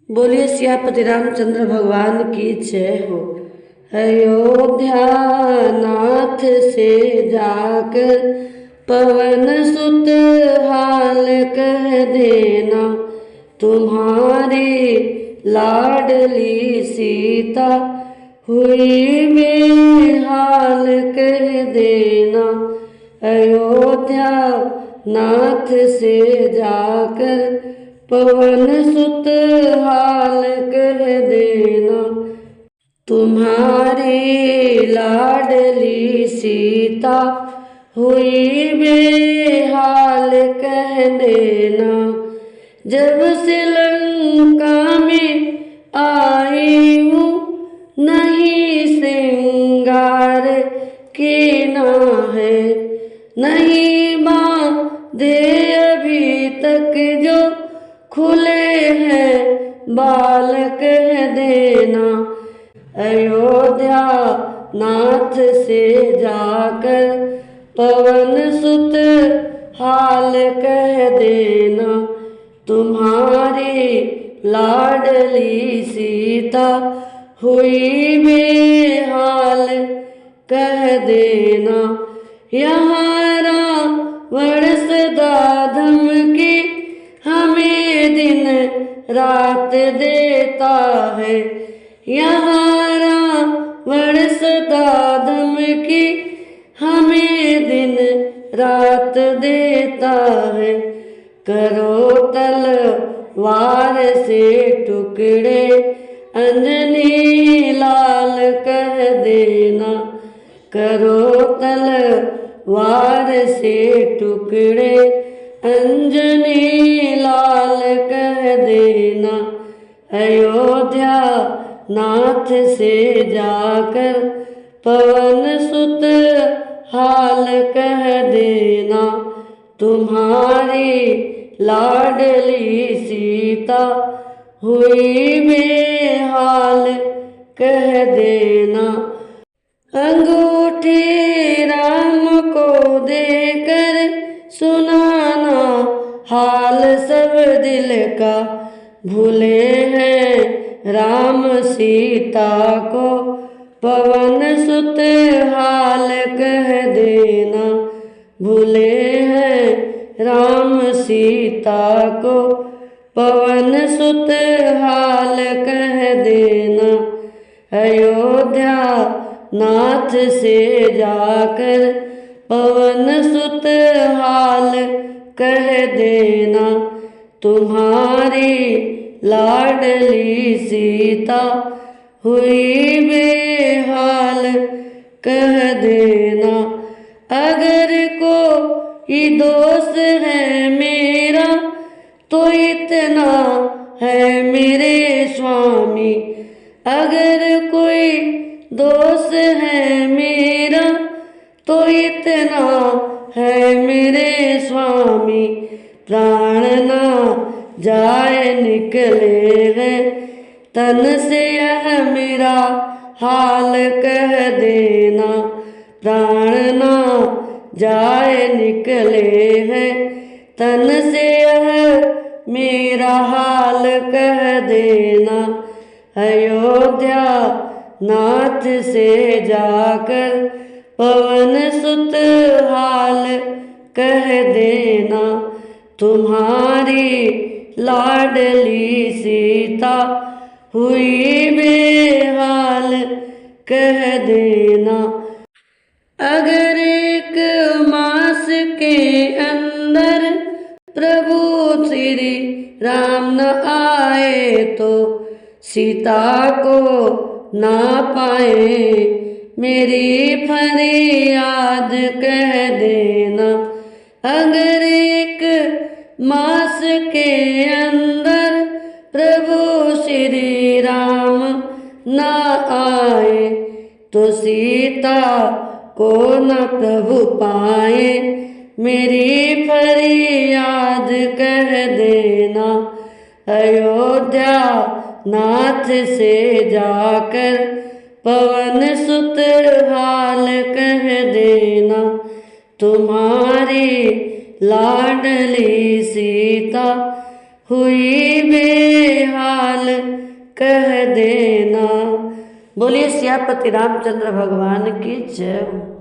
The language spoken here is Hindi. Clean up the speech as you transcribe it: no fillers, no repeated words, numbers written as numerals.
बोलिए सियापति रामचंद्र भगवान की जय हो। अयोध्या नाथ से जाकर पवन सुत हाल कह देना, तुम्हारी लाडली सीता हुई बेहाल कह देना। अयोध्या नाथ से जाकर पवन सुत हाल कह देना, तुम्हारी लाडली सीता हुई बेहाल कह देना। जब से लंका में आई हूँ नहीं श्रृंगार कीना है, नहीं बांधे अभी तक जो खुले हैं बाल कह देना। अयोध्या नाथ से जाकर पवन सुत हाल कह देना, तुम्हारी लाडली सीता हुई बेहाल कह देना। यहाँ रावण सदा धमकी हमें दिन रात देता है, यहाँ रावण सदा धमकी हमें दिन रात देता है। करो तलवार से टुकड़े अंजनी लाल कह देना, करो तलवार से टुकड़े अंजनी लाल कह देना। अयोध्या नाथ से जाकर पवन सुत हाल कह देना, तुम्हारी लाडली सीता हुई बेहाल कह देना। अंगूठी राम को देकर सुनाना हाल सब दिल का, भूले हैं राम सीता को पवन सुत हाल कह देना, भूले हैं राम सीता को पवन सुत हाल कह देना। अयोध्या नाथ से जाकर पवन सुत हाल कह देना, तुम्हारी लाडली सीता हुई बेहाल कह देना। अगर कोई दोष है मेरा तो इतना है मेरे स्वामी, अगर कोई दोष है मेरा तो इतना है मेरे स्वामी। प्राण ना जाए निकले हैं तन से यह मेरा हाल कह देना, प्राण ना जाए निकले हैं तन से यह मेरा हाल कह देना। अयोध्या नाथ से जाकर पवन सुत हाल कह देना, तुम्हारी लाडली सीता हुई बेहाल कह देना। अगर एक मास के अंदर प्रभु श्री राम न आए तो सीता को ना पाए मेरी फरियाद कह देना। अगर एक मास के अंदर प्रभु श्री राम न आए तो सीता को न प्रभु पाए मेरी फरियाद कह देना। अयोध्या नाथ से जाकर पवन सुत हाल कह देना, तुम्हारी लाडली सीता हुई बेहाल कह देना। बोलिए सियापति रामचंद्र भगवान की जय हो।